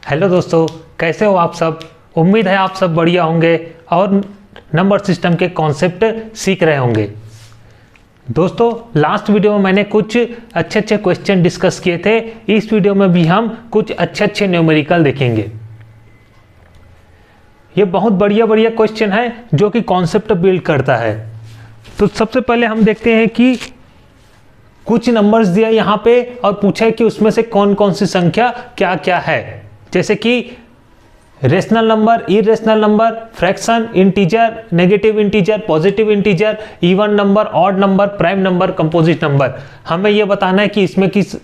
Hello दोस्तों, कैसे हो आप सब। उम्मीद है आप सब बढ़िया होंगे और नंबर सिस्टम के कॉन्सेप्ट सीख रहे होंगे। दोस्तों, लास्ट वीडियो में मैंने कुछ अच्छे क्वेश्चन डिस्कस किए थे। इस वीडियो में भी हम कुछ अच्छे न्यूमेरिकल देखेंगे। ये बहुत बढ़िया क्वेश्चन है जो कि कॉन्सेप्ट बिल्ड करता है। तो सबसे पहले हम देखते हैं कि कुछ नंबर्स दिया यहाँ पे और पूछा है कि उसमें से कौन कौन सी संख्या क्या क्या है, जैसे कि rational number, irrational number, fraction, integer, negative integer, positive integer, even number, odd number, prime number, composite number. हमें यह बताना है कि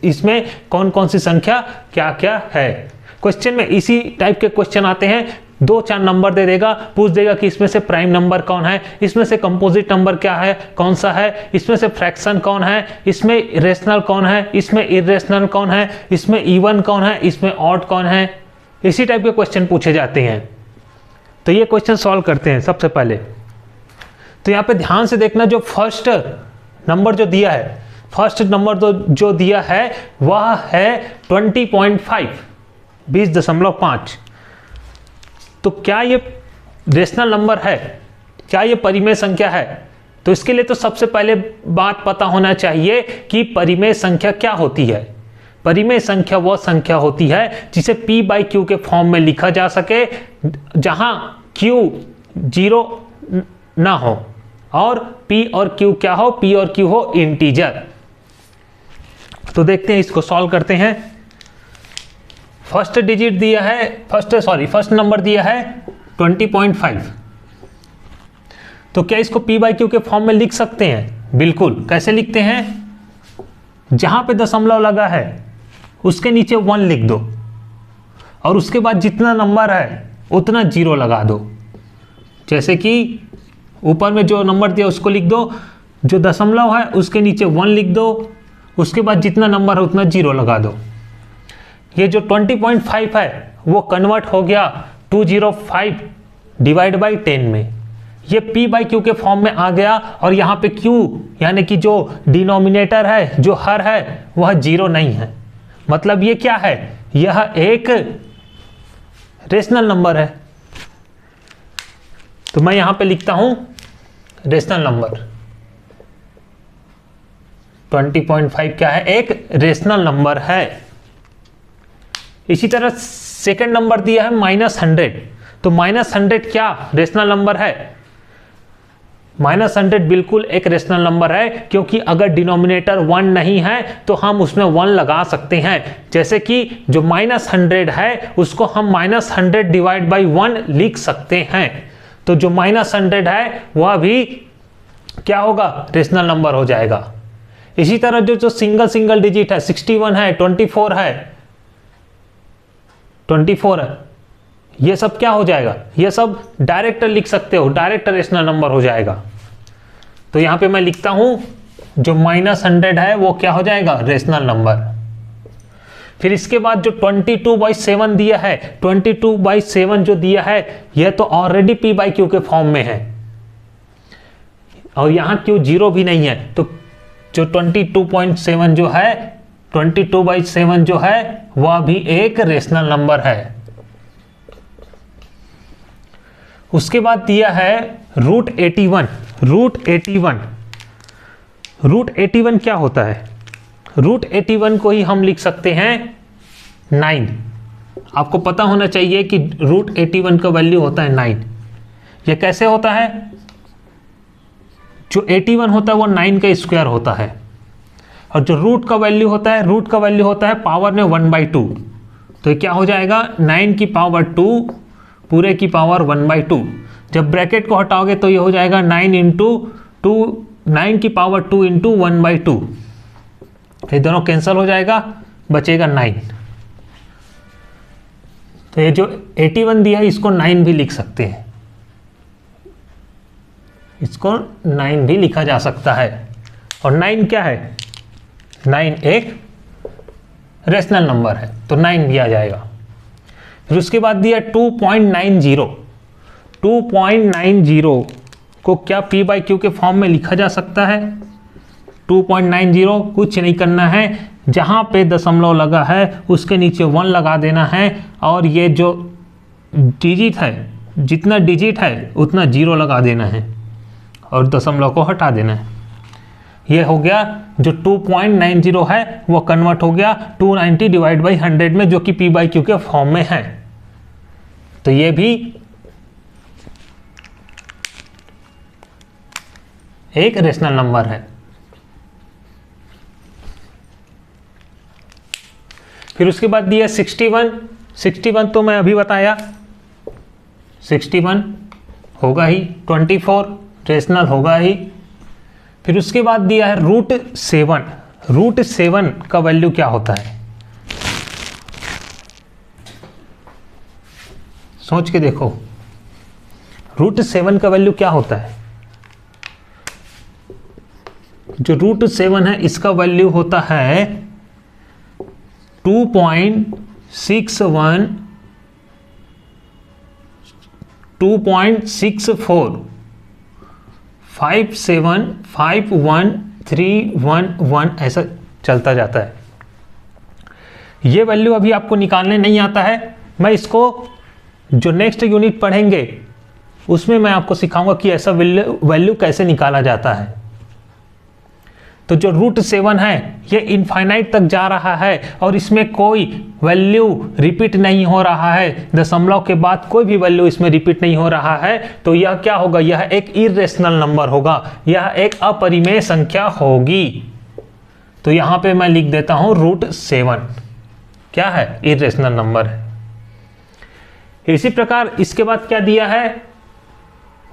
इसमें कौन कौन सी संख्या क्या क्या है। क्वेश्चन में इसी टाइप के क्वेश्चन आते हैं, 2-4 नंबर दे देगा, पूछ देगा कि इसमें से प्राइम नंबर कौन है, इसमें से कंपोजिट नंबर क्या है, कौन सा है, इसमें से फ्रैक्शन कौन है, इसमें रेशनल कौन है, इसमें इरेशनल कौन है, इसमें इवन कौन है, इसमें ऑड कौन है। इसी टाइप के क्वेश्चन पूछे जाते हैं। तो ये क्वेश्चन सॉल्व करते हैं। सबसे पहले तो यहाँ पे ध्यान से देखना, जो फर्स्ट नंबर जो दिया है, फर्स्ट नंबर जो दिया है वह है 20.5, 20.5। तो क्या ये रेशनल नंबर है, क्या ये परिमेय संख्या है? तो इसके लिए तो सबसे पहले बात पता होना चाहिए कि परिमेय संख्या क्या होती है। परिमेय संख्या वह संख्या होती है जिसे p/q के फॉर्म में लिखा जा सके, जहां q 0 ना हो और p और q क्या हो, p और q हो इंटीजर। तो देखते हैं, इसको सॉल्व करते हैं। फर्स्ट डिजिट दिया है, फर्स्ट नंबर दिया है 20.5। तो क्या इसको p/q के फॉर्म में लिख सकते हैं? बिल्कुल। कैसे लिखते हैं? जहां पे दशमलव लगा है उसके नीचे 1 लिख दो और उसके बाद जितना नंबर है उतना 0 लगा दो। जैसे कि ऊपर में जो नंबर दिया उसको लिख दो, जो दशमलव है उसके नीचे 1 लिख दो, उसके बाद जितना नंबर है उतना 0 लगा दो। ये जो 20.5 है वो कन्वर्ट हो गया 205 डिवाइड बाई 10 में। ये p/q के फॉर्म में आ गया और यहाँ पे q यानी कि जो डिनोमिनेटर है, जो हर है, वह 0 नहीं है। मतलब ये क्या है? यह एक रेशनल नंबर है। तो मैं यहाँ पे लिखता हूँ रेशनल नंबर 20.5 क्या है? एक रेशनल नंबर है। इसी तरह सेकंड नंबर दिया है -100। तो -100 क्या रेशनल नंबर है? -100 बिल्कुल एक रेशनल नंबर है, क्योंकि अगर डिनोमिनेटर 1 नहीं है तो हम उसमें 1 लगा सकते हैं। जैसे कि जो -100 है उसको हम -100 डिवाइड बाई 1 लिख सकते हैं। तो जो -100 है वह भी क्या होगा? रेशनल नंबर हो जाएगा। इसी तरह जो सिंगल डिजिट है, 61 है, 24 है, ये सब क्या हो जाएगा? ये सब डायरेक्ट लिख सकते हो, डायरेक्ट रेशनल नंबर हो जाएगा। तो यहां पे मैं लिखता हूं जो -100 है वो क्या हो जाएगा? Rational number. फिर इसके बाद जो 22/7 दिया है, 22/7 जो दिया है यह तो ऑलरेडी p/q के फॉर्म में है और यहां q 0 भी नहीं है। तो जो 22.7 जो है, 22/7 जो है वह भी एक रेशनल नंबर है। उसके बाद दिया है √81। √81 क्या होता है? √81 को ही हम लिख सकते हैं 9। आपको पता होना चाहिए कि √81 का वैल्यू होता है 9। ये कैसे होता है? जो 81 होता है वो 9 का स्क्वायर होता है और जो रूट का वैल्यू होता है पावर में 1/2। तो क्या हो जाएगा? 9 की पावर 2 पूरे की पावर 1/2। जब ब्रैकेट को हटाओगे तो ये हो जाएगा 9 की पावर 2 इंटू 1/2। ये दोनों कैंसिल हो जाएगा, बचेगा 9। तो ये जो 81 दिया है इसको 9 भी लिख सकते हैं, इसको 9 भी लिखा जा सकता है। और 9 क्या है? 9 एक रेशनल नंबर है, तो 9 भी आ जाएगा। फिर उसके बाद दिया 2.90 को क्या p/q के फॉर्म में लिखा जा सकता है? 2.90 कुछ नहीं करना है, जहाँ पे दशमलव लगा है उसके नीचे 1 लगा देना है, और ये जो डिजिट है, जितना डिजिट है उतना 0 लगा देना है और दशमलव को हटा देना है। ये हो गया जो 2.90 है वो कन्वर्ट हो गया 290 डिवाइड बाई 100 में, जो कि p/q के फॉर्म में है। तो ये भी एक रेशनल नंबर है। फिर उसके बाद दिया 61 तो मैं अभी बताया 61 होगा ही, 24 रेशनल होगा ही। फिर उसके बाद दिया है √7 का वैल्यू क्या होता है, सोच के देखो। √7 का वैल्यू क्या होता है? जो √7 है इसका वैल्यू होता है 2.61 2.64 5751311 ऐसा चलता जाता है। ये वैल्यू अभी आपको निकालने नहीं आता है, मैं इसको जो नेक्स्ट यूनिट पढ़ेंगे उसमें मैं आपको सिखाऊंगा कि ऐसा वैल्यू कैसे निकाला जाता है। तो जो √7 है ये इनफाइनाइट तक जा रहा है और इसमें कोई वैल्यू रिपीट नहीं हो रहा है, दशमलव के बाद कोई भी वैल्यू इसमें रिपीट नहीं हो रहा है। तो यह क्या होगा? यह एक इरेशनल नंबर होगा, यह एक अपरिमेय संख्या होगी। तो यहाँ पे मैं लिख देता हूँ √7 क्या है? इरेशनल नंबर है। इसी प्रकार इसके बाद क्या दिया है?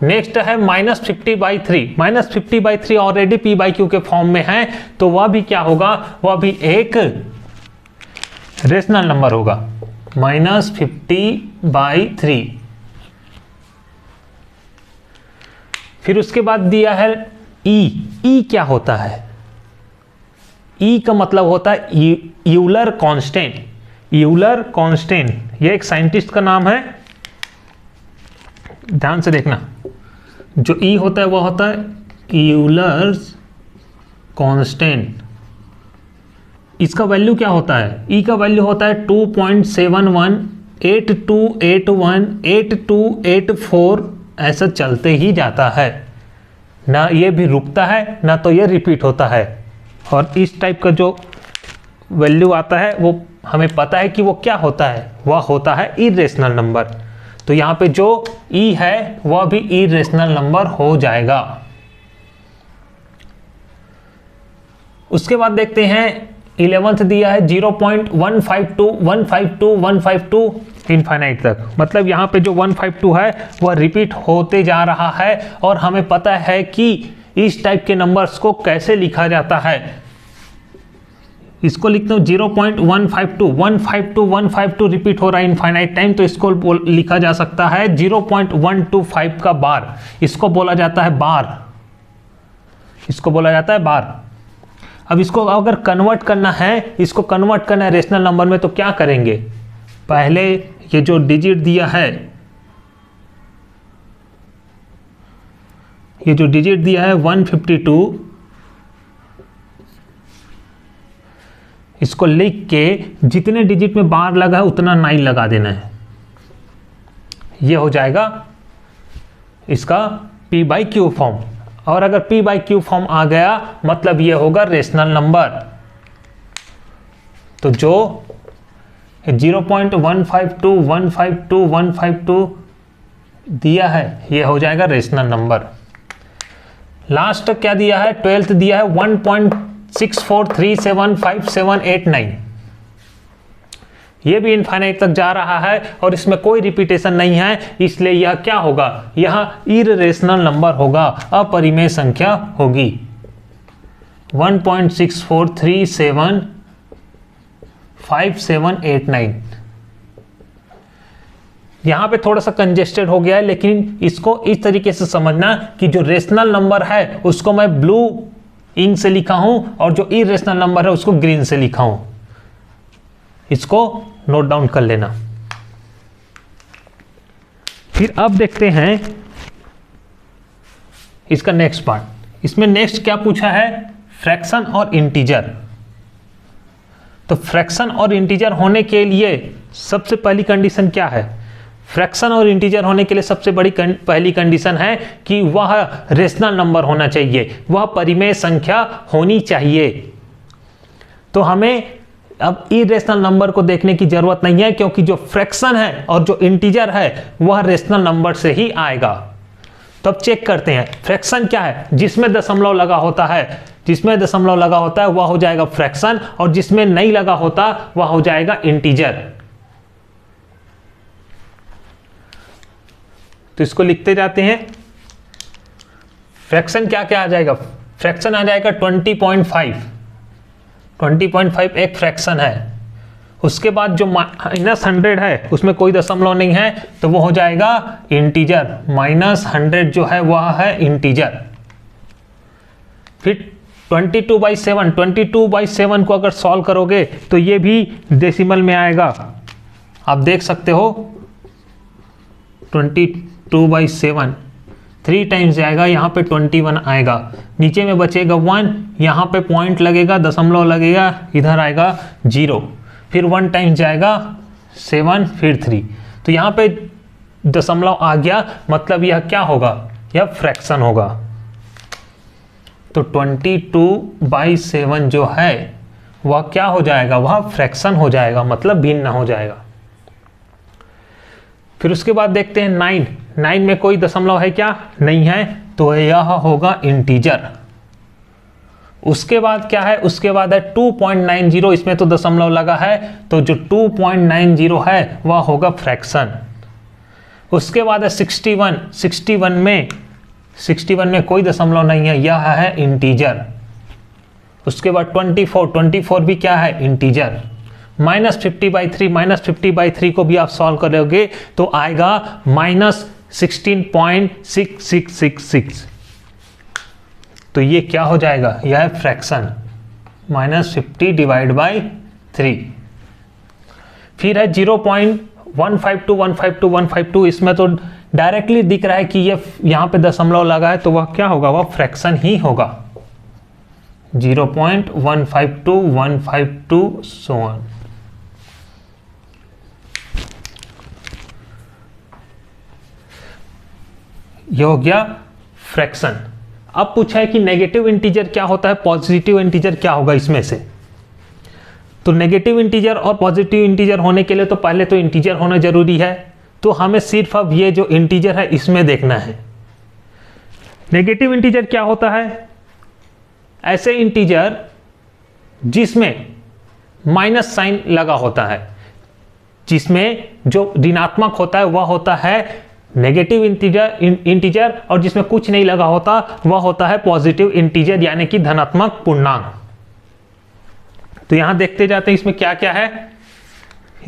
नेक्स्ट है -50/3। -50/3 ऑलरेडी p/q के फॉर्म में है, तो वह भी क्या होगा? वह भी एक रेशनल नंबर होगा, -50/3। फिर उसके बाद दिया है ई क्या होता है? ई का मतलब होता है यूलर कांस्टेंट। यूलर कांस्टेंट ये एक साइंटिस्ट का नाम है, ध्यान से देखना। जो ई होता है वह होता है यूलर्स कांस्टेंट। इसका वैल्यू क्या होता है? ई का वैल्यू होता है 2.71 8281 8284, ऐसा चलते ही जाता है, ना ये भी रुकता है ना तो ये रिपीट होता है। और इस टाइप का जो वैल्यू आता है वो हमें पता है कि वो क्या होता है, वह होता है इरेशनल नंबर। तो यहाँ पे जो ई है वह भी इरेशनल नंबर हो जाएगा। उसके बाद देखते हैं 11th दिया है 0.152 इनफाइनाइट तक। मतलब यहाँ पे जो 152 है वह रिपीट होते जा रहा है और हमें पता है कि इस टाइप के नंबर्स को कैसे लिखा जाता है। इसको लिखता हूँ 152 रिपीट हो रहा है इनफाइनाइट टाइम, तो इसको लिखा जा सकता है 0.125 का बार। इसको बोला जाता है बार, इसको बोला जाता है बार। अब इसको अगर कन्वर्ट करना है, इसको कन्वर्ट करना है रेशनल नंबर में, तो क्या करेंगे? पहले ये जो डिजिट दिया है, ये जो डिजिट दिया है 152, इसको लिख के जितने डिजिट में बार लगा है उतना 9 लगा देना है। ये हो जाएगा इसका p/q फॉर्म। और अगर p/q फॉर्म आ गया मतलब ये होगा रेशनल नंबर। तो जो 0.152 दिया है ये हो जाएगा रेशनल नंबर। लास्ट क्या दिया है? 12th दिया है 1.64375789। ये भी इनफाइनाइट तक जा रहा है और इसमें कोई रिपीटेशन नहीं है, इसलिए यह क्या होगा? यह इरेशनल नंबर होगा, अपरिमेय संख्या होगी। 1.64375789। यहाँ पे थोड़ा सा कंजेस्टेड हो गया है, लेकिन इसको इस तरीके से समझना कि जो रेशनल नंबर है उसको मैं ब्लू इंक से लिखा हूं और जो इरेशनल नंबर है उसको ग्रीन से लिखा हूं। इसको नोट डाउन कर लेना। फिर अब देखते हैं इसका नेक्स्ट पार्ट। इसमें नेक्स्ट क्या पूछा है? फ्रैक्शन और इंटीजर। तो फ्रैक्शन और इंटीजर होने के लिए सबसे पहली कंडीशन क्या है? फ्रैक्शन और इंटीजर होने के लिए सबसे बड़ी पहली कंडीशन है कि वह रेशनल नंबर होना चाहिए, वह परिमेय संख्या होनी चाहिए। तो हमें अब इरेशनल नंबर को देखने की जरूरत नहीं है, क्योंकि जो फ्रैक्शन है और जो इंटीजर है वह रेशनल नंबर से ही आएगा। तो अब चेक करते हैं फ्रैक्शन क्या है। जिसमें दशमलव लगा होता है, जिसमें दशमलव लगा होता है वह हो जाएगा फ्रैक्शन, और जिसमें नहीं लगा होता वह हो जाएगा इंटीजर। तो इसको लिखते जाते हैं। फ्रैक्शन क्या क्या आ जाएगा? फ्रैक्शन आ जाएगा 20.5। 20.5 एक फ्रैक्शन है। उसके बाद जो -100 है उसमें कोई दशमलव नहीं है, तो वो हो जाएगा इंटीजर। -100 जो है वह है इंटीजर। फिर 22/7, 22/7 को अगर सॉल्व करोगे तो ये भी डेसिमल में आएगा। आप देख सकते हो 22/7 3 टाइम्स जाएगा, यहाँ पे 21 आएगा, नीचे में बचेगा 1, यहाँ पे पॉइंट लगेगा, दशमलव लगेगा, इधर आएगा 0, फिर 1 टाइम्स जाएगा 7, फिर 3। तो यहाँ पे दशमलव आ गया, मतलब यह क्या होगा? यह फ्रैक्शन होगा। तो 22/7 जो है वह क्या हो जाएगा? वह फ्रैक्शन हो जाएगा, मतलब भिन्न हो जाएगा। फिर उसके बाद देखते हैं 9 में कोई दशमलव है क्या? नहीं है, तो यह होगा इंटीजर। उसके बाद क्या है? उसके बाद है 2.90, इसमें तो दशमलव लगा है, तो जो 2.90 है वह होगा फ्रैक्शन। उसके बाद है 61, 61 में कोई दशमलव नहीं है, यह है इंटीजर। उसके बाद 24 भी क्या है? इंटीजर। -50/3, -50/3 को भी आप सॉल्व करोगे तो आएगा -16.6666। तो ये क्या हो जाएगा? यह है फ्रैक्शन, -50/3। फिर है 0.152, 152, 152, इसमें तो डायरेक्टली दिख रहा है कि ये यहाँ पे दशमलव लगा है, तो वह क्या होगा? वह फ्रैक्शन ही होगा। 0.152, 152 so on। यह हो गया फ्रैक्शन। अब पूछा है कि नेगेटिव इंटीजर क्या होता है, पॉजिटिव इंटीजर क्या होगा इसमें से। तो नेगेटिव इंटीजर और पॉजिटिव इंटीजर होने के लिए तो पहले तो इंटीजर होना जरूरी है, तो हमें सिर्फ अब ये जो इंटीजर है इसमें देखना है। नेगेटिव इंटीजर क्या होता है? ऐसे इंटीजर जिसमें माइनस साइन लगा होता है, जिसमें जो ऋणात्मक होता है वह होता है नेगेटिव इंटीजर, और जिसमें कुछ नहीं लगा होता वह होता है पॉजिटिव इंटीजर, यानी कि धनात्मक पूर्णांक। तो यहां देखते जाते हैं इसमें क्या क्या है।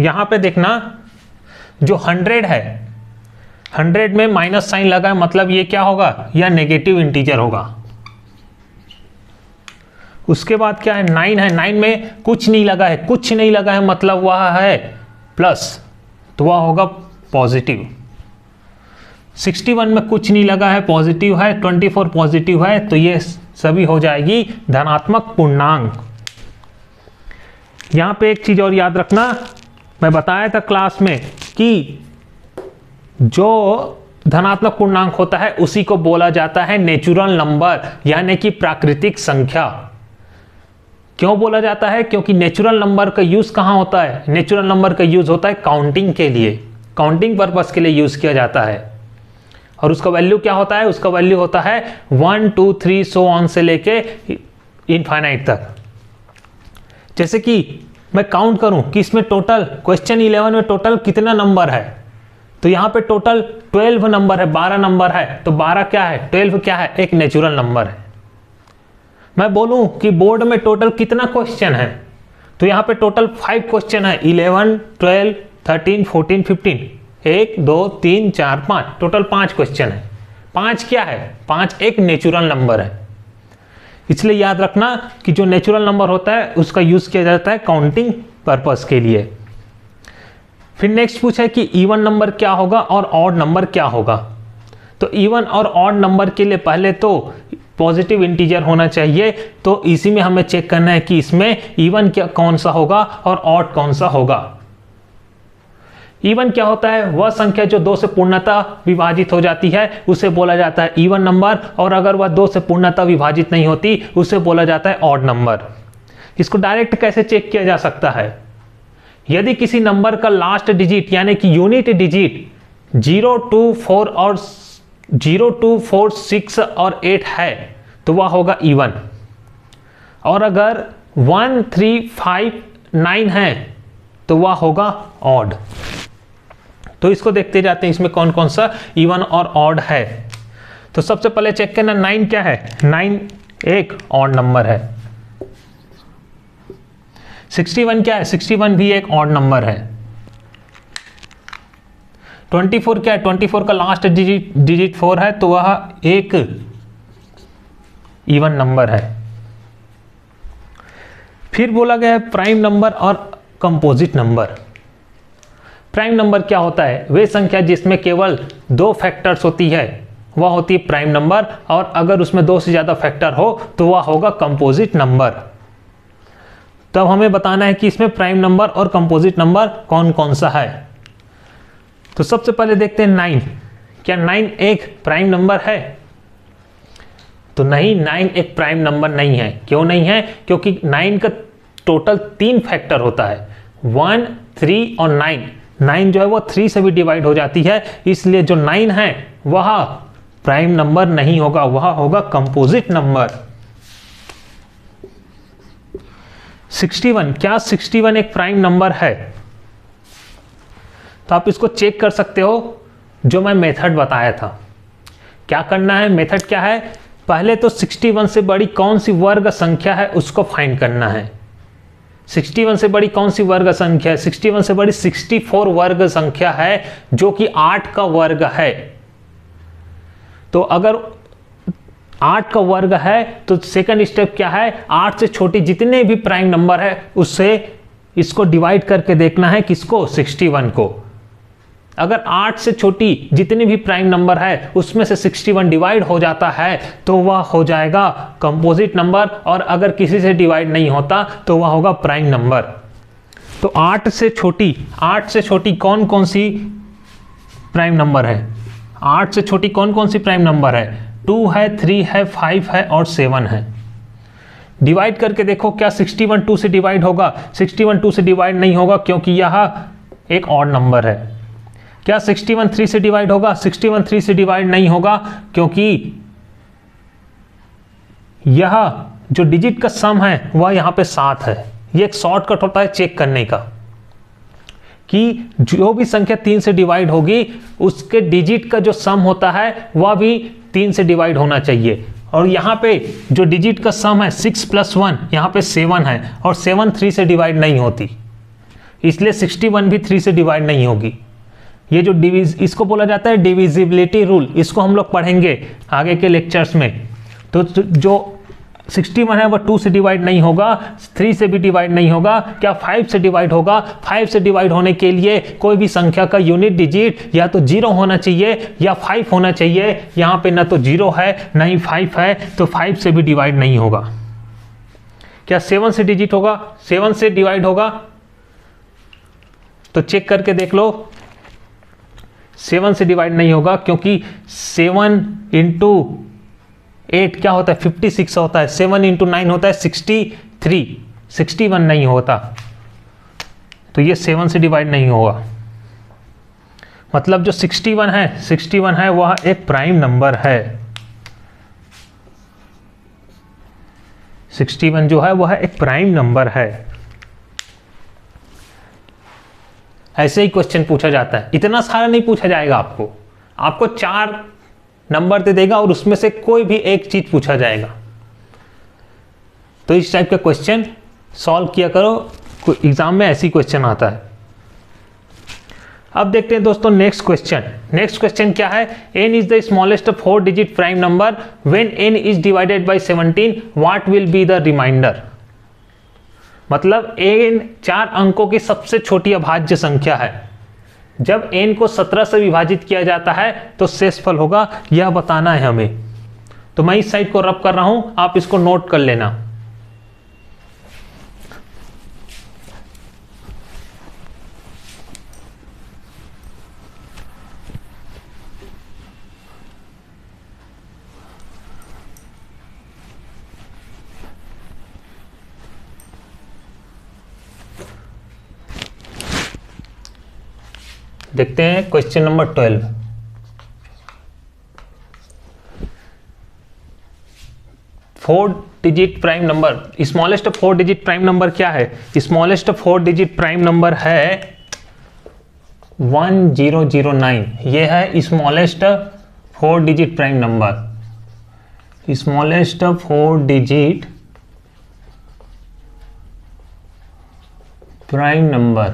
यहां पे देखना, जो 100 है, 100 में माइनस साइन लगा है, मतलब ये क्या होगा? यह नेगेटिव इंटीजर होगा। उसके बाद क्या है? 9 है, 9 में कुछ नहीं लगा है, कुछ नहीं लगा है मतलब वह है प्लस, तो वह होगा पॉजिटिव। 61 में कुछ नहीं लगा है, पॉजिटिव है, 24 पॉजिटिव है, तो ये सभी हो जाएगी धनात्मक पूर्णांक। यहां पे एक चीज और याद रखना, मैं बताया था क्लास में कि जो धनात्मक पूर्णांक होता है उसी को बोला जाता है नेचुरल नंबर, यानी कि प्राकृतिक संख्या। क्यों बोला जाता है? क्योंकि नेचुरल नंबर का यूज कहां होता है? नेचुरल नंबर का यूज होता है काउंटिंग के लिए, काउंटिंग पर्पस के लिए यूज किया जाता है। और उसका वैल्यू क्या होता है? उसका वैल्यू होता है 1 2 3 सो ऑन से लेके इनफाइनाइट तक। जैसे कि मैं काउंट करूं कि इसमें टोटल क्वेश्चन 11 में टोटल कितना नंबर है, तो यहां पे टोटल 12 नंबर है, 12 नंबर है, तो 12 क्या है? 12 क्या है? एक नेचुरल नंबर है। मैं बोलूं कि बोर्ड में टोटल कितना क्वेश्चन है, तो यहां पे टोटल 5 क्वेश्चन है, 11, 12, 13, 14, 15, 1 2 3 4 5, टोटल 5 क्वेश्चन है। 5 क्या है? 5 एक नेचुरल नंबर है। इसलिए याद रखना कि जो नेचुरल नंबर होता है उसका यूज किया जाता है काउंटिंग पर्पस के लिए। फिर नेक्स्ट पूछा है कि इवन नंबर क्या होगा और ऑड नंबर क्या होगा। तो इवन और ऑड नंबर के लिए पहले तो पॉजिटिव इंटीजर होना चाहिए। तो इसी में हमें चेक करना है कि इसमें इवन क्या कौन सा होगा और ऑड कौन सा होगा। इवन क्या होता है? वह संख्या जो 2 से पूर्णतः विभाजित हो जाती है उसे बोला जाता है इवन नंबर, और अगर वह 2 से पूर्णतः विभाजित नहीं होती उसे बोला जाता है ऑड नंबर। इसको डायरेक्ट कैसे चेक किया जा सकता है? यदि किसी नंबर का लास्ट डिजिट यानी कि यूनिट डिजिट 0, 2, 4 और 0, 2, 4, 6 और 8 है तो वह होगा इवन, और अगर 1, 3, 5, 9 है तो वह होगा ऑड। तो इसको देखते जाते हैं इसमें कौन कौन सा इवन और ऑड है। तो सबसे पहले चेक करना 9 क्या है? 9 एक ऑड नंबर है। 61 क्या है? 61 भी एक ऑड नंबर है। 24 क्या है? 24 का लास्ट डिजिट 4 है तो वह एक इवन नंबर है। फिर बोला गया है प्राइम नंबर और कंपोजिट नंबर। प्राइम नंबर क्या होता है? वे संख्या जिसमें केवल 2 फैक्टर्स होती है वह होती है प्राइम नंबर, और अगर उसमें 2 से ज़्यादा फैक्टर हो तो वह होगा कंपोजिट नंबर। तब हमें बताना है कि इसमें प्राइम नंबर और कंपोजिट नंबर कौन कौन सा है। तो सबसे पहले देखते हैं 9। क्या 9 एक प्राइम नंबर है? तो नहीं, 9 एक प्राइम नंबर नहीं है। क्यों नहीं है? क्योंकि 9 का टोटल 3 फैक्टर होता है, 1, 3 और 9। 9 जो है वो 3 से भी डिवाइड हो जाती है, इसलिए जो 9 है वह प्राइम नंबर नहीं होगा, वह होगा कंपोजिट नंबर। 61, क्या 61 एक प्राइम नंबर है? तो आप इसको चेक कर सकते हो, जो मैं मेथड बताया था। क्या करना है? मेथड क्या है? पहले तो 61 से बड़ी कौन सी वर्ग संख्या है उसको फाइंड करना है। 61 से बड़ी कौन सी वर्ग संख्या है? 61 से बड़ी 64 वर्ग संख्या है जो कि 8 का वर्ग है। तो अगर 8 का वर्ग है तो सेकंड स्टेप क्या है? 8 से छोटी जितने भी प्राइम नंबर है उससे इसको डिवाइड करके देखना है, किसको? 61 को। अगर 8 से छोटी जितनी भी प्राइम नंबर है उसमें से 61 डिवाइड हो जाता है तो वह हो जाएगा कंपोजिट नंबर, और अगर किसी से डिवाइड नहीं होता तो वह होगा प्राइम नंबर। तो 8 से छोटी कौन कौन सी प्राइम नंबर है? 8 से छोटी कौन कौन सी प्राइम नंबर है? 2 है, 3 है, 5 है और 7 है। डिवाइड करके देखो, क्या 61 2 से डिवाइड होगा? 61 2 से डिवाइड नहीं होगा क्योंकि यह एक ऑड नंबर है। क्या 61 3 से डिवाइड होगा? 61 3 से डिवाइड नहीं होगा क्योंकि यह जो डिजिट का सम है वह यहाँ पे 7 है। ये एक शॉर्टकट होता है चेक करने का कि जो भी संख्या 3 से डिवाइड होगी उसके डिजिट का जो सम होता है वह भी 3 से डिवाइड होना चाहिए। और यहाँ पे जो डिजिट का सम है 6 + 1, यहाँ पे 7 है, और 7 3 से डिवाइड नहीं होती, इसलिए 61 भी 3 से डिवाइड नहीं होगी। ये जो इसको बोला जाता है डिविजिबिलिटी रूल, इसको हम लोग पढ़ेंगे आगे के लेक्चर्स में। तो जो 61 है वह 2 से डिवाइड नहीं होगा, 3 से भी डिवाइड नहीं होगा। क्या 5 से डिवाइड होगा? 5 से डिवाइड होने के लिए कोई भी संख्या का यूनिट डिजिट या तो 0 होना चाहिए या 5 होना चाहिए। यहाँ पे ना तो 0 है ना ही 5 है, तो 5 से भी डिवाइड नहीं होगा। क्या 7 से डिजिट होगा? 7 से डिवाइड होगा? तो चेक करके देख लो, 7 से डिवाइड नहीं होगा क्योंकि 7 × 8 क्या होता है? 56 होता है। 7 × 9 होता है 63, 61 नहीं होता, तो ये 7 से डिवाइड नहीं होगा। मतलब जो 61 है वह एक प्राइम नंबर है। 61 जो है वह एक प्राइम नंबर है। ऐसे ही क्वेश्चन पूछा जाता है, इतना सारा नहीं पूछा जाएगा। आपको 4 नंबर दे देगा और उसमें से कोई भी एक चीज पूछा जाएगा। तो इस टाइप का क्वेश्चन सॉल्व किया करो, एग्जाम में ऐसी क्वेश्चन आता है। अब देखते हैं दोस्तों नेक्स्ट क्वेश्चन क्या है? n is the smallest 4 digit prime number when n is divided by 17 what will be the remainder. मतलब n 4 अंकों की सबसे छोटी अभाज्य संख्या है। जब n को 17 से विभाजित किया जाता है तो शेषफल होगा, यह बताना है हमें। तो मैं इस साइड को रब कर रहा हूं, आप इसको नोट कर लेना। देखते हैं question number 12। Four digit prime number, smallest 4 digit prime number क्या है? स्मॉलेस्ट 4 डिजिट प्राइम नंबर है 1009। ये है smallest 4 digit prime number. Smallest 4 digit prime number,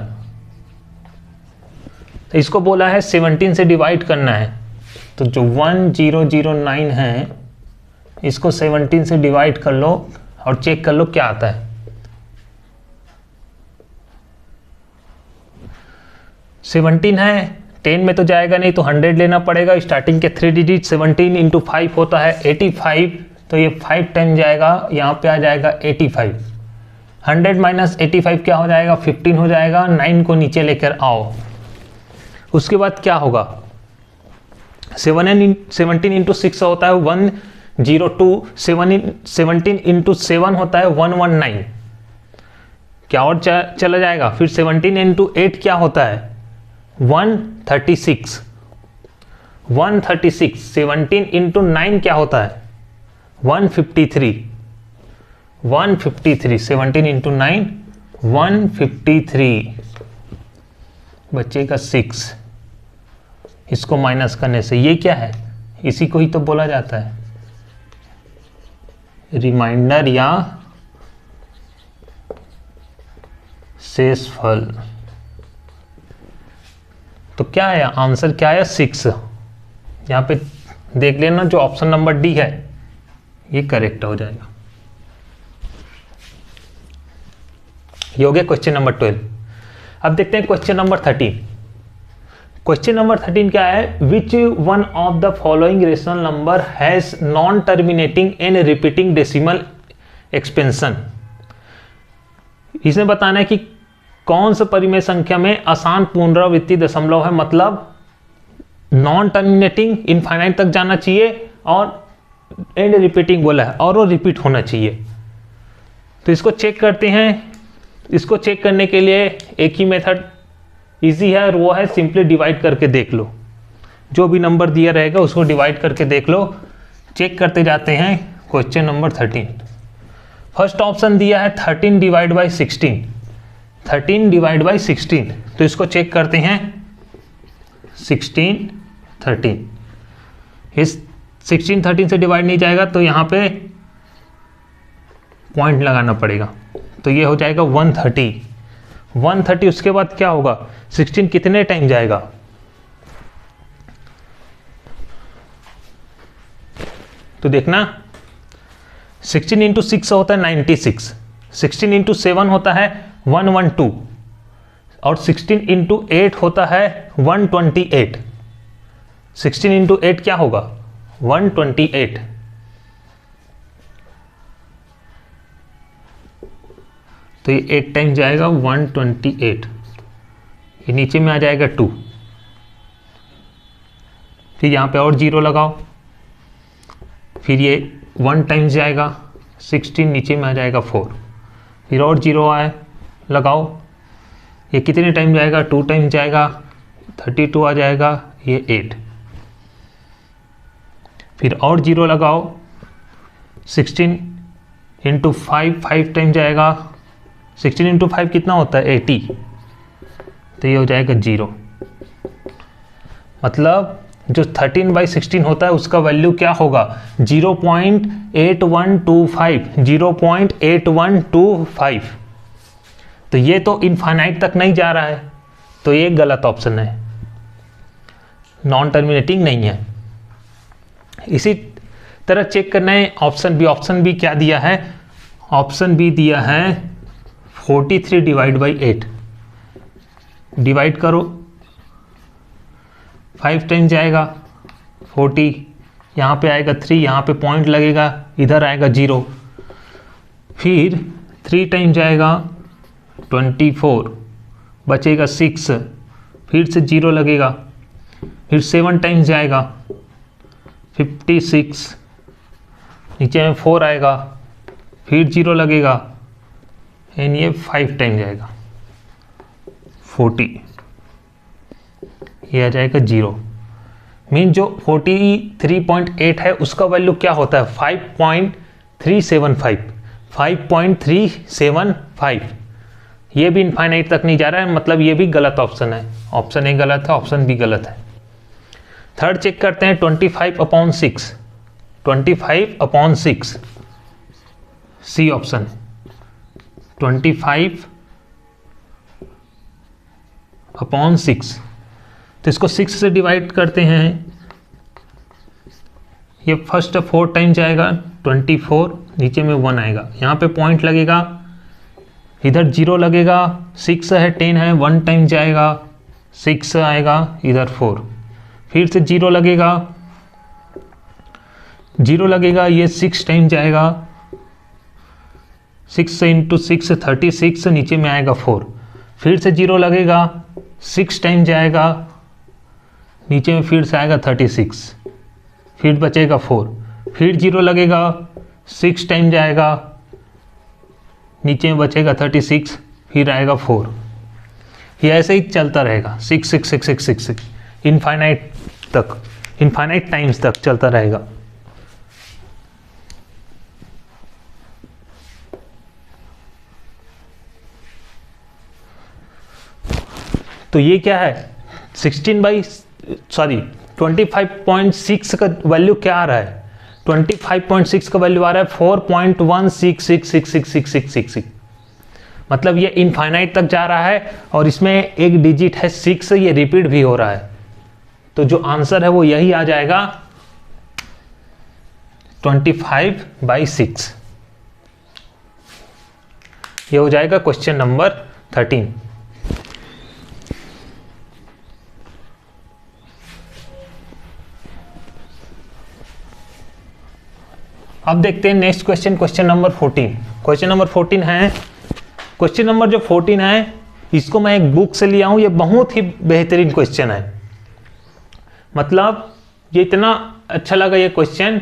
तो इसको बोला है 17 से डिवाइड करना है। तो जो 1009 है इसको 17 से डिवाइड कर लो और चेक कर लो क्या आता है। 17 है, 10 में तो जाएगा नहीं तो 100 लेना पड़ेगा। स्टार्टिंग के 3 डिजिट 17 इंटू 5 होता है 85, तो ये 5 टाइम जाएगा, यहाँ पे आ जाएगा 85। 100 माइनस 85 क्या हो जाएगा? 15 हो जाएगा। 9 को नीचे लेकर आओ। उसके बाद क्या होगा? 17 इंटू 6 होता है 102, 17 इंटू 7 होता है 119। क्या और चला जाएगा? फिर 17 इंटू 8 क्या होता है? 136। 17 इंटू 9 क्या होता है? 153। 17 इंटू 9 153, बचेगा 6। इसको माइनस करने से ये क्या है? इसी को ही तो बोला जाता है रिमाइंडर या शेषफल। तो क्या है आंसर? क्या है? 6। यहाँ पे देख लेना, जो ऑप्शन नंबर डी है ये करेक्ट हो जाएगा। ये हो गया क्वेश्चन नंबर 12। अब देखते हैं क्वेश्चन नंबर 13। क्वेश्चन नंबर 13 क्या है? Which one of the following rational number has non terminating and repeating decimal expansion. इसमें बताना है कि कौन सा परिमेय संख्या में आसान पुनरावृत्ति दशमलव है, मतलब नॉन टर्मिनेटिंग इनफाइनाइट तक जाना चाहिए और एंड रिपीटिंग बोला है और वो रिपीट होना चाहिए। तो इसको चेक करते हैं। इसको चेक करने के लिए एक ही मेथड इजी है और वो है सिंपली डिवाइड करके देख लो। जो भी नंबर दिया रहेगा उसको डिवाइड करके देख लो। चेक करते जाते हैं क्वेश्चन नंबर 13। फर्स्ट ऑप्शन दिया है 13 डिवाइड बाई 16। 13 डिवाइड बाई 16, तो इसको चेक करते हैं। 16 13, इस 16 13 से डिवाइड नहीं जाएगा तो यहाँ पे पॉइंट लगाना पड़ेगा। तो ये हो जाएगा 130। 130 उसके बाद क्या होगा? 16 कितने टाइम जाएगा? तो देखना 16 इंटू 6 होता है 96, 16 इंटू 7 होता है 112 और 16 इंटू 8 होता है 128। 16 इंटू 8 क्या होगा? 128। तो ये 8 टाइम जाएगा 128, ये नीचे में आ जाएगा 2। फिर यहाँ पे और 0 लगाओ, फिर ये 1 टाइम्स जाएगा 16, नीचे में आ जाएगा 4। फिर और 0 आए लगाओ, ये कितने टाइम जाएगा? 2 टाइम जाएगा 32 आ जाएगा, ये 8। फिर और 0 लगाओ, 16 इंटू 5 5 टाइम जाएगा। 16 इंटू 5 कितना होता है? 80। तो ये हो जाएगा 0। मतलब जो 13/16 होता है उसका वैल्यू क्या होगा? 0.8125। 0.8125। तो ये तो इनफाइनाइट तक नहीं जा रहा है, तो ये गलत ऑप्शन है, नॉन टर्मिनेटिंग नहीं है। इसी तरह चेक करना है ऑप्शन बी। ऑप्शन बी क्या दिया है? ऑप्शन बी दिया है 43 डिवाइड बाई 8। डिवाइड करो, 5 टाइम जाएगा 40, यहाँ पे आएगा 3, यहाँ पे पॉइंट लगेगा, इधर आएगा 0, फिर 3 टाइम जाएगा 24, बचेगा 6, फिर से 0 लगेगा, फिर 7 टाइम्स जाएगा 56, नीचे में 4 आएगा, फिर 0 लगेगा, एंड ये 5 टाइम जाएगा 40, ये आ जाएगा 0। मीन जो 43.8 है उसका वैल्यू क्या होता है 5.375, 5.375। ये भी इनफाइनाइट तक नहीं जा रहा है, मतलब ये भी गलत ऑप्शन है, ऑप्शन ए गलत है, ऑप्शन बी गलत है। थर्ड चेक करते हैं 25/6, 25/6 सी ऑप्शन, 25/6। तो इसको 6 से डिवाइड करते हैं, ये फर्स्ट 4 टाइम जाएगा 24, नीचे में 1 आएगा, यहाँ पे पॉइंट लगेगा, इधर 0 लगेगा, 6 है 10 है, 1 टाइम जाएगा 6 आएगा, इधर 4, फिर से 0 लगेगा, 0 लगेगा, ये 6 टाइम जाएगा, 6 इंटू 6 36, नीचे में आएगा 4, फिर से 0 लगेगा, 6 टाइम जाएगा, नीचे में फिर से आएगा 36, फिर बचेगा 4, फिर 0 लगेगा, 6 टाइम जाएगा, नीचे में बचेगा 36, फिर आएगा 4। ये ऐसे ही चलता रहेगा 6 6 6 6 6 6 इनफाइनाइट तक, इनफाइनाइट टाइम्स तक चलता रहेगा। तो ये क्या है 25.6 का वैल्यू क्या आ रहा है, 25.6 का वैल्यू आ रहा है 4.1666666, मतलब ये इनफाइनाइट तक जा रहा है और इसमें एक डिजिट है 6, ये रिपीट भी हो रहा है। तो जो आंसर है वो यही आ जाएगा 25/6, ये हो जाएगा क्वेश्चन नंबर 13। अब देखते हैं next question, question number 14। Question number 14 है, क्वेश्चन नंबर जो 14 है इसको मैं एक बुक से लिया हूं, ये बहुत ही बेहतरीन क्वेश्चन है, मतलब ये इतना अच्छा लगा ये क्वेश्चन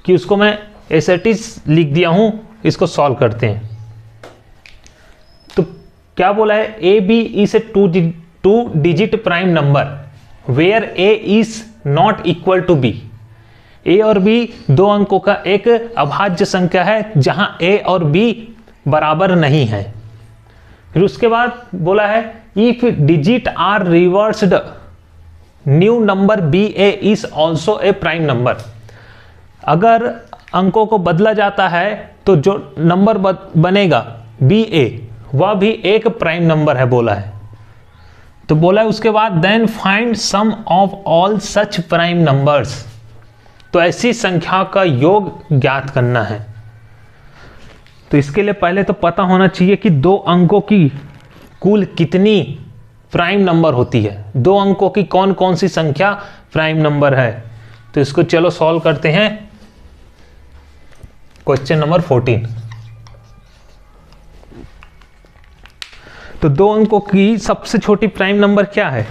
कि उसको मैं एज इट इज लिख दिया हूं। इसको सॉल्व करते हैं। तो क्या बोला है, A B is a two digit prime number where A is not equal to B. A और बी 2 अंकों का एक अभाज्य संख्या है जहां ए और बी बराबर नहीं है। फिर उसके बाद बोला है if digit are reversed new number B A is also a prime number. अगर अंकों को बदला जाता है तो जो नंबर बनेगा बी ए वह भी एक प्राइम नंबर है बोला है। तो बोला है उसके बाद then find sum of all such prime numbers. तो ऐसी संख्या का योग ज्ञात करना है। तो इसके लिए पहले तो पता होना चाहिए कि 2 अंकों की कुल कितनी प्राइम नंबर होती है, 2 अंकों की कौन कौन सी संख्या प्राइम नंबर है। तो इसको चलो सॉल्व करते हैं। Question number 14। तो 2 अंकों की सबसे छोटी प्राइम नंबर क्या है,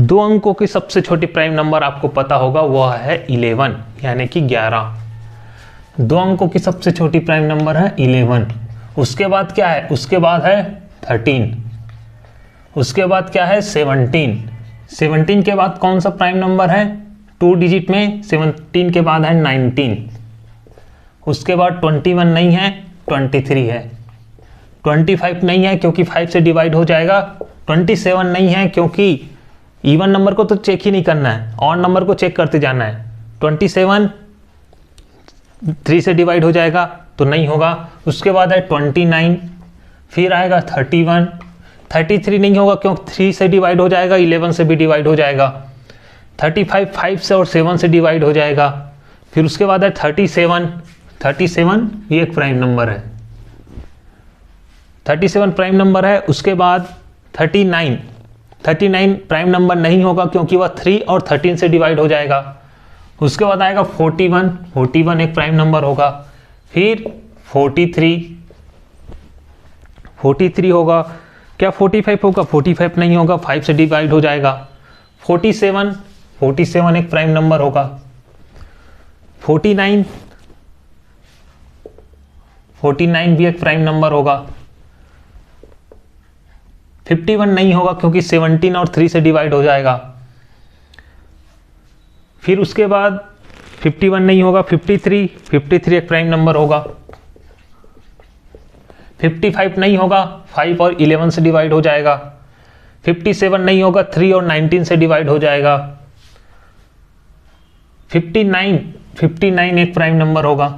2 अंकों की सबसे छोटी प्राइम नंबर आपको पता होगा वह है 11, यानी कि 11। 2 अंकों की सबसे छोटी प्राइम नंबर है 11। उसके बाद क्या है, उसके बाद है 13, उसके बाद क्या है 17। 17 के बाद कौन सा प्राइम नंबर है 2 डिजिट में, 17 के बाद है 19। उसके बाद 21 नहीं है, 23 है। 25 नहीं है क्योंकि 5 से डिवाइड हो जाएगा। 27 नहीं है क्योंकि इवन नंबर को तो चेक ही नहीं करना है, ऑड नंबर को चेक करते जाना है। 27 3 से डिवाइड हो जाएगा तो नहीं होगा। उसके बाद है 29, फिर आएगा 31, 33 नहीं होगा क्योंकि 3 से डिवाइड हो जाएगा, 11 से भी डिवाइड हो जाएगा। 35 5 से और 7 से डिवाइड हो जाएगा। फिर उसके बाद है 37, 37 ये एक प्राइम नंबर है, 37 प्राइम नंबर है। उसके बाद 39 प्राइम नंबर नहीं होगा क्योंकि वह 3 और 13 से डिवाइड हो जाएगा। उसके बाद आएगा 41, 41 एक प्राइम नंबर होगा। फिर 43, 43 होगा। क्या 45 होगा? 45 नहीं होगा, 5 से डिवाइड हो जाएगा। 47, 47 एक प्राइम नंबर होगा। 49, 49 भी एक प्राइम नंबर होगा। 51 नहीं होगा क्योंकि 17 और 3 से डिवाइड हो जाएगा। फिर उसके बाद 51 नहीं होगा। 53, 53 एक प्राइम नंबर होगा। 55 नहीं होगा, 5 और 11 से डिवाइड हो जाएगा। 57 नहीं होगा, 3 और 19 से डिवाइड हो जाएगा। 59, 59 एक प्राइम नंबर होगा।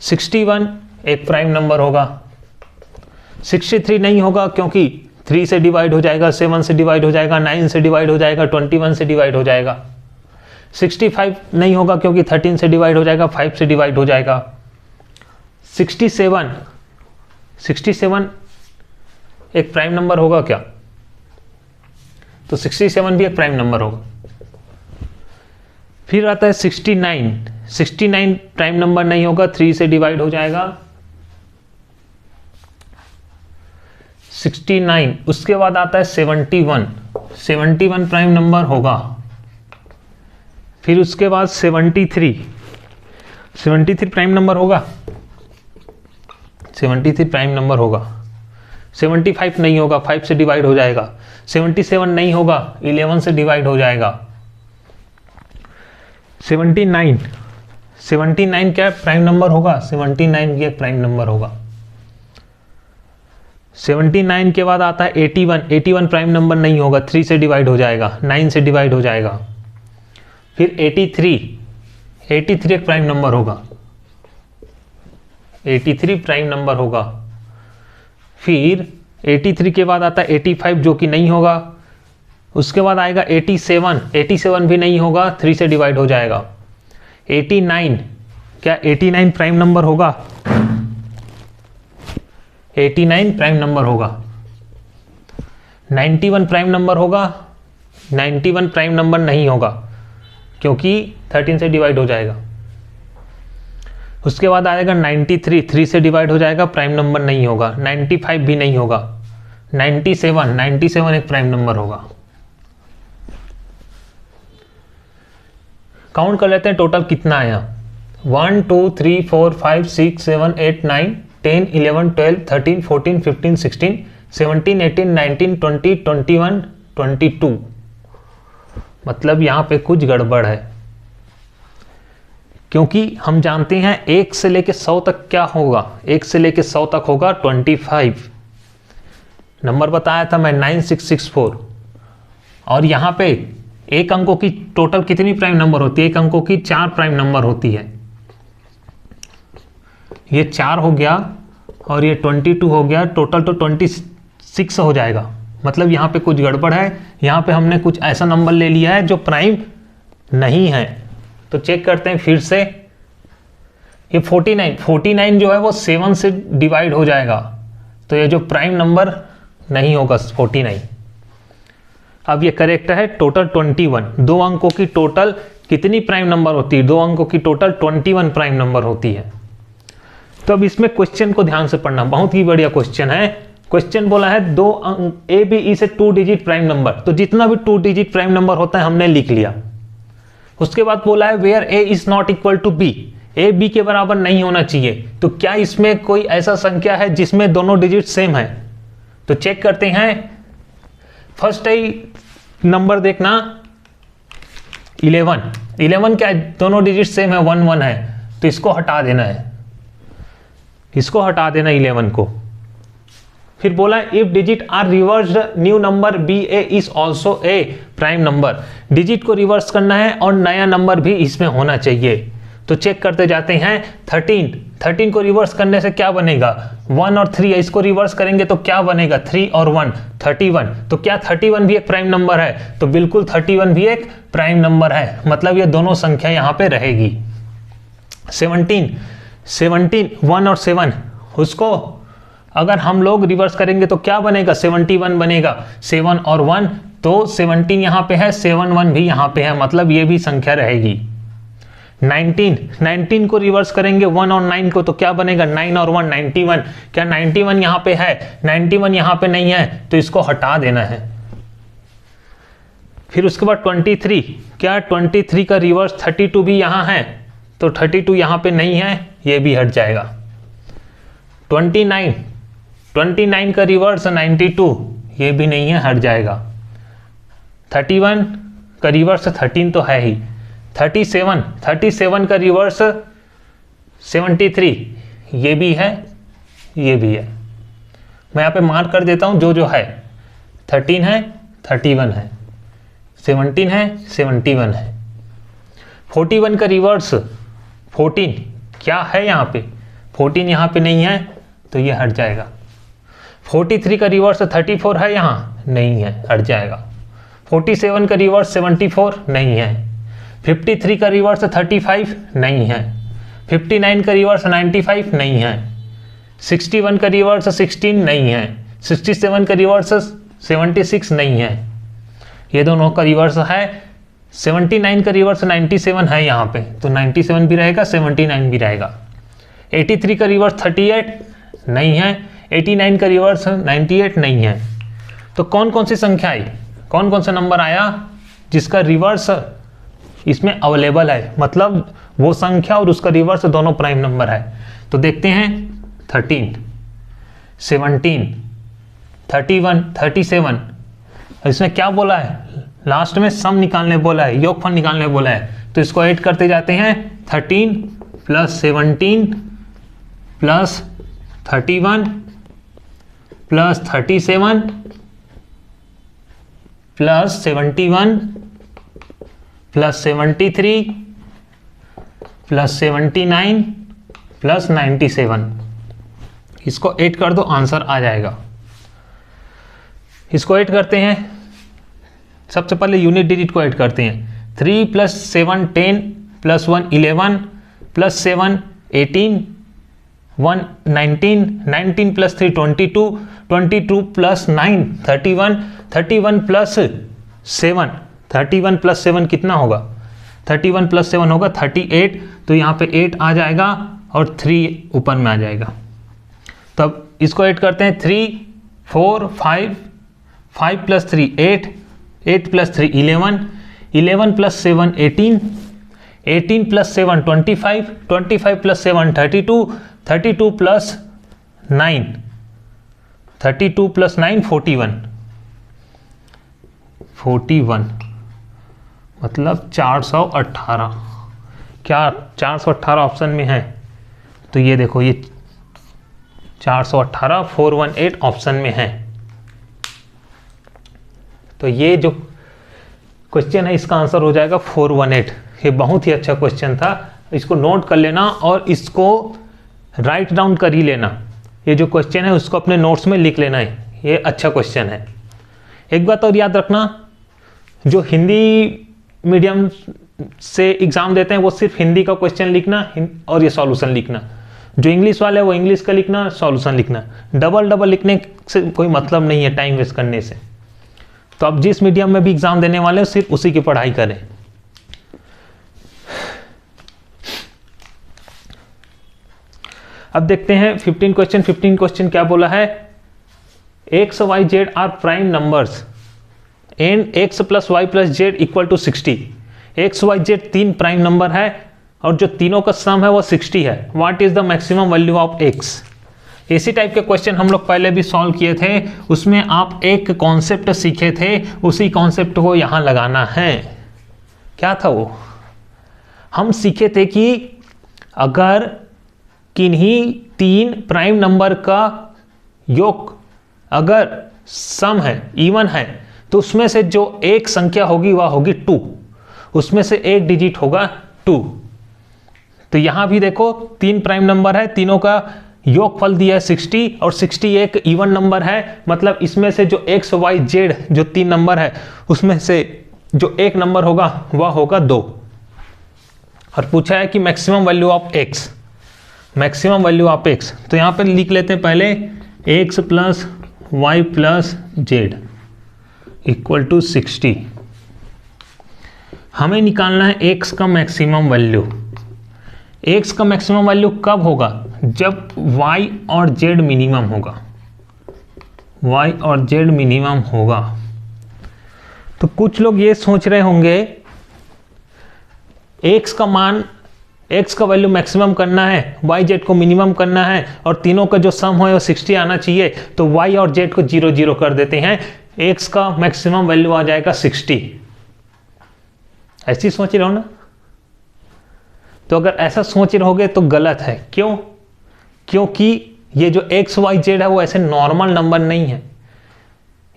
61 एक प्राइम नंबर होगा। 63 नहीं होगा क्योंकि 3 से डिवाइड हो जाएगा, 7 से डिवाइड हो जाएगा, 9 से डिवाइड हो जाएगा, 21 से डिवाइड हो जाएगा। 65 नहीं होगा क्योंकि 13 से डिवाइड हो जाएगा, 5 से डिवाइड हो जाएगा। 67, 67 एक प्राइम नंबर होगा क्या? तो 67 भी एक प्राइम नंबर होगा। फिर आता है 69, 69 प्राइम नंबर नहीं होगा, 3 से डिवाइड हो जाएगा। 69, उसके बाद आता है 71, 71 प्राइम नंबर होगा। फिर उसके बाद 73, 73 प्राइम नंबर होगा। 73 प्राइम नंबर होगा। 75 नहीं होगा, 5 से डिवाइड हो जाएगा। 77 नहीं होगा, 11 से डिवाइड हो जाएगा। 79, 79 क्या प्राइम नंबर होगा? 79 भी एक प्राइम नंबर होगा। 79 के बाद आता है 81, 81 प्राइम नंबर नहीं होगा, 3 से डिवाइड हो जाएगा, 9 से डिवाइड हो जाएगा। फिर 83, 83 एक प्राइम नंबर होगा। 83 प्राइम नंबर होगा। फिर 83 के बाद आता है 85 जो कि नहीं होगा। उसके बाद आएगा 87, 87 भी नहीं होगा, 3 से डिवाइड हो जाएगा। 89, क्या 89 प्राइम नंबर होगा? 89 प्राइम नंबर होगा। 91 प्राइम नंबर होगा? 91 प्राइम नंबर नहीं होगा क्योंकि 13 से डिवाइड हो जाएगा। उसके बाद आएगा 93, 3 से डिवाइड हो जाएगा, प्राइम नंबर नहीं होगा। 95 भी नहीं होगा। 97, 97 एक प्राइम नंबर होगा। काउंट कर लेते हैं टोटल कितना आया। 1 2 3 4 5 6 7 8 9 10 11 12 13 14 15 16 17 18 19 20 21 22। मतलब यहाँ पे कुछ गड़बड़ है क्योंकि हम जानते हैं 1 से लेके 100 तक क्या होगा। 1 से लेके 100 तक होगा 25। नंबर बताया था मैं 9664। और यहाँ पे एक अंकों की टोटल कितनी प्राइम नंबर होती है? एक अंकों की 4 प्राइम नंबर होती है। ये 4 हो गया और ये 22 हो गया, टोटल तो 26 हो जाएगा। मतलब यहाँ पे कुछ गड़बड़ है। यहाँ पे हमने कुछ ऐसा नंबर ले लिया है जो प्राइम नहीं है। तो चेक करते हैं फिर से। ये 49, 49 जो है वो 7 से डिवाइड हो जाएगा, तो ये जो प्राइम नंबर नहीं होगा 49। अब ये करेक्ट है। टोटल 21, 2 अंकों की टोटल कितनी प्राइम नंबर होती है? 2 अंकों की टोटल 21 प्राइम नंबर होती है। तो अब इसमें क्वेश्चन को ध्यान से पढ़ना, बहुत ही बढ़िया क्वेश्चन है। क्वेश्चन बोला है 2 अंक ए बी ई से 2 डिजिट प्राइम नंबर। तो जितना भी 2 डिजिट प्राइम नंबर होता है हमने लिख लिया। उसके बाद बोला है where A is not equal to B, A B के बराबर नहीं होना चाहिए। तो क्या इसमें कोई ऐसा संख्या है जिसमें दोनों डिजिट सेम है? तो चेक करते हैं। फर्स्ट ही नंबर देखना 11, 11 क्या है? दोनों डिजिट सेम है, 1 1 है, तो इसको हटा देना है, इसको हटा देना 11 को। फिर बोला if digit are reversed new number B A is also a prime number. Digit को रिवर्स करना है और नया नंबर भी इसमें होना चाहिए। तो चेक करते जाते हैं। 13, 13 को रिवर्स करने से क्या बनेगा? 1 और 3 है, इसको रिवर्स करेंगे तो क्या बनेगा? 3 और 1 31। तो क्या 31 भी एक प्राइम नंबर है? तो बिल्कुल 31 भी एक प्राइम नंबर है। मतलब ये दोनों संख्या यहाँ पे रहेगी। 17, 1 और 7, उसको अगर हम लोग रिवर्स करेंगे तो क्या बनेगा? 71 बनेगा। 7 और 1 तो 17 यहाँ पे है, 7 1 भी यहाँ पे है, मतलब ये भी संख्या रहेगी। 19 को रिवर्स करेंगे 1 और 9 को, तो क्या बनेगा 9 और 1 91। क्या 91 यहाँ पे है? 91 यहाँ पे नहीं है, तो इसको हटा देना है। फिर उसके बाद 23, क्या 23 का रिवर्स 32 भी यहाँ है, तो 32 यहाँ पे नहीं है, ये भी हट जाएगा। 29 का रिवर्स 92, ये भी नहीं है, हट जाएगा। 31 का रिवर्स 13 तो है ही। 37 का रिवर्स 73, ये भी है, ये भी है। मैं यहाँ पे मार्क कर देता हूँ जो है। 13 है, 31 है, 17 है, 71 है। 41 का रिवर्स 14, क्या है यहाँ पे? 14 यहाँ पे नहीं है, तो ये हट जाएगा। 43 का रिवर्स 34 है, यहाँ नहीं है, हट जाएगा। 47 का रिवर्स 74 नहीं है। 53 का रिवर्स 35 नहीं है। 59 का रिवर्स 95 नहीं है। 61 का रिवर्स 16 नहीं है। 67 का रिवर्स 76 नहीं है, ये दोनों का रिवर्स है। 79 का रिवर्स 97 है यहाँ पे, तो 97 भी रहेगा, 79 भी रहेगा। 83 का रिवर्स 38 नहीं है। 89 का रिवर्स 98 नहीं है। तो कौन कौन सी संख्या आई, कौन कौन सा नंबर आया जिसका रिवर्स इसमें अवेलेबल है, मतलब वो संख्या और उसका रिवर्स दोनों प्राइम नंबर है। तो देखते हैं 13, 17, 31, 37। इसमें क्या बोला है? लास्ट में सम निकालने बोला है, योगफल निकालने बोला है। तो इसको ऐड करते जाते हैं। 13 plus 17 plus 31 plus 37 plus 71 plus 73 plus 79 plus 97। इसको ऐड कर दो, आंसर आ जाएगा। इसको ऐड करते हैं, सबसे पहले यूनिट डिजिट को ऐड करते हैं। 3 plus 7 10 plus 1 11 plus 7 18 1 19 19 plus 3 22 22 plus 9 31 31 plus 7 31 plus 7 कितना होगा? 31 प्लस 7 होगा 38, तो यहाँ पे 8 आ जाएगा और 3 ऊपर में आ जाएगा। तब इसको ऐड करते हैं। 3 4 5 5 plus 3 8 8 plus 3 11 11 plus 7 18 18 plus 7 25 25 plus 7 32 32 plus 9 32 plus 9 41 मतलब 418। क्या 418 ऑप्शन में है? तो ये देखो, ये 418 418 ऑप्शन में है। तो ये जो क्वेश्चन है इसका आंसर हो जाएगा 418। ये बहुत ही अच्छा क्वेश्चन था, इसको नोट कर लेना और इसको राइट डाउन कर ही लेना। ये जो क्वेश्चन है उसको अपने नोट्स में लिख लेना है, ये अच्छा क्वेश्चन है। एक बात और याद रखना, जो हिंदी मीडियम से एग्ज़ाम देते हैं वो सिर्फ हिंदी का क्वेश्चन लिखना और ये सॉल्यूशन लिखना। जो इंग्लिश वाले वो इंग्लिश का लिखना, सॉल्यूशन लिखना। डबल लिखने से कोई मतलब नहीं है टाइम वेस्ट करने से। तो आप जिस मीडियम में भी एग्ज़ाम देने वाले हो सिर्फ उसी की पढ़ाई करें। अब देखते हैं 15 क्वेश्चन क्या बोला है? X Y Z are prime numbers and X plus Y plus Z equal to 60। X Y Z 3 prime number है और जो तीनों का सम है वो 60 है। What is the maximum value of x? इसी टाइप के क्वेश्चन हम लोग पहले भी सॉल्व किए थे, उसमें आप एक कॉन्सेप्ट सीखे थे, उसी कॉन्सेप्ट को यहाँ लगाना है। क्या था वो? हम सीखे थे कि अगर किन्हीं 3 प्राइम नंबर का योग अगर सम है, इवन है, तो उसमें से जो एक संख्या होगी वह होगी 2, उसमें से एक डिजिट होगा 2। तो यहां भी देखो 3 प्राइम नंबर है, तीनों का योगफल दिया है 60 और 60 एक इवन नंबर है, मतलब इसमें से जो एक्स वाई जेड जो 3 नंबर है उसमें से जो एक नंबर होगा वह होगा 2। और पूछा है कि maximum value of X, maximum value of X. तो यहाँ पर लिख लेते हैं पहले X plus Y plus Z, equal to 60। हमें निकालना है x का मैक्सिमम वैल्यू। x का मैक्सिमम वैल्यू कब होगा? जब y और z मिनिमम होगा, y और z मिनिमम होगा। तो कुछ लोग ये सोच रहे होंगे x का मान, x का वैल्यू मैक्सिमम करना है, y z को मिनिमम करना है और तीनों का जो सम है वो 60 आना चाहिए, तो y और z को 0 0 कर देते हैं, x का मैक्सिमम वैल्यू आ जाएगा 60। ऐसी सोच रहे हो ना? तो अगर ऐसा सोच रहोगे तो गलत है। क्यों? क्योंकि ये जो x y z है वो ऐसे नॉर्मल नंबर नहीं है।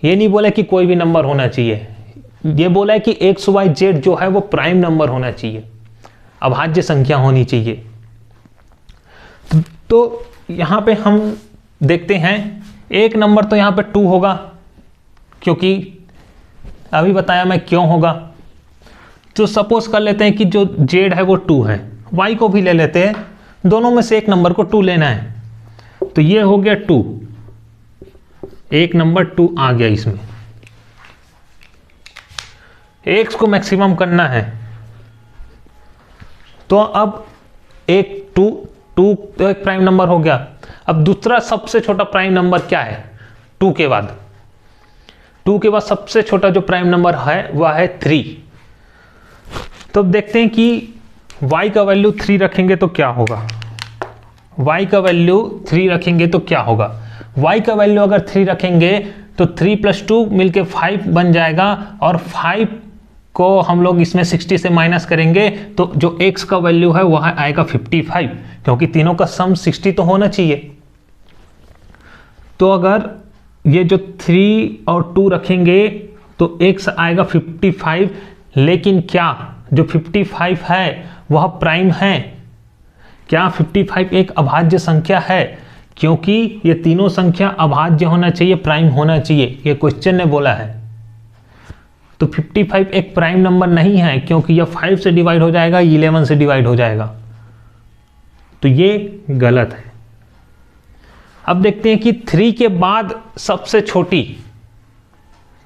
ये नहीं बोला कि कोई भी नंबर होना चाहिए, ये बोला है कि x y z जो है वो प्राइम नंबर होना चाहिए, अभाज्य संख्या होनी चाहिए। तो यहाँ पे हम देखते हैं एक नंबर तो यहाँ पे 2 होगा, क्योंकि अभी बताया मैं क्यों होगा। तो सपोज कर लेते हैं कि जो z है वो 2 है, y को भी ले लेते हैं, दोनों में से एक नंबर को 2 लेना है, तो ये हो गया 2, एक नंबर 2 आ गया इसमें। x को मैक्सिमम करना है, तो अब एक 2 तो एक प्राइम नंबर हो गया। अब दूसरा सबसे छोटा प्राइम नंबर क्या है? 2 के बाद, 2 के बाद सबसे छोटा जो प्राइम नंबर है वह है 3। तो अब देखते हैं कि y का वैल्यू 3 रखेंगे तो क्या होगा। y का वैल्यू 3 रखेंगे तो क्या होगा? y का वैल्यू अगर 3 रखेंगे तो 3 + 2 मिलके 5 बन जाएगा, और 5 को हम लोग इसमें 60 से माइनस करेंगे तो जो x का वैल्यू है वह आएगा 55, क्योंकि तीनों का सम 60 तो होना चाहिए। तो अगर ये जो 3 और 2 रखेंगे तो x आएगा 55, लेकिन क्या जो 55 है वह प्राइम है? क्या 55 एक अभाज्य संख्या है? क्योंकि ये तीनों संख्या अभाज्य होना चाहिए, प्राइम होना चाहिए, ये क्वेश्चन ने बोला है। तो 55 एक प्राइम नंबर नहीं है, क्योंकि यह 5 से डिवाइड हो जाएगा, 11 से डिवाइड हो जाएगा, तो ये गलत है। अब देखते हैं कि 3 के बाद सबसे छोटी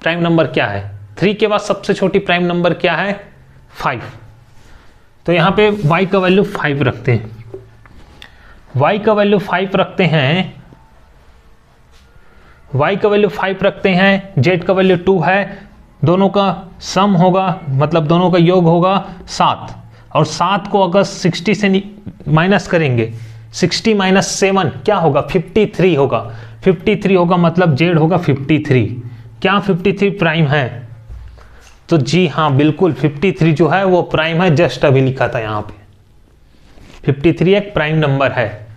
प्राइम नंबर क्या है। 3 के बाद सबसे छोटी प्राइम नंबर क्या है? 5। तो यहाँ पे y का वैल्यू 5 रखते हैं, y का वैल्यू 5 रखते हैं, y का वैल्यू 5 रखते हैं, z का वैल्यू 2 है, दोनों का सम होगा, मतलब दोनों का योग होगा 7, और 7 को अगर 60 से माइनस करेंगे, 60 - 7 क्या होगा? 53 होगा। 53 होगा मतलब z होगा 53। क्या 53 प्राइम है? तो जी हाँ, बिल्कुल 53 जो है वो प्राइम है, जस्ट अभी लिखा था यहाँ पे 53 एक प्राइम नंबर है।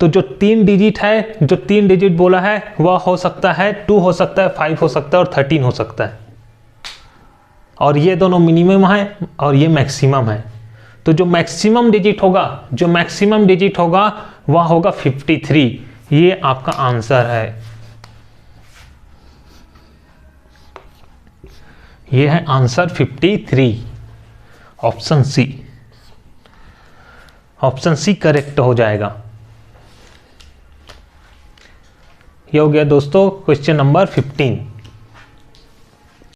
तो जो 3 डिजिट है, जो 3 डिजिट बोला है वह हो सकता है 2 हो सकता है, 5 हो सकता है और 13 हो सकता है, और ये दोनों मिनिमम है और ये मैक्सिमम है। तो जो मैक्सिमम डिजिट होगा वह होगा 53। ये आपका आंसर है, ये है answer 53, option C. Option C correct हो जाएगा। ये हो गया दोस्तों क्वेश्चन नंबर 15।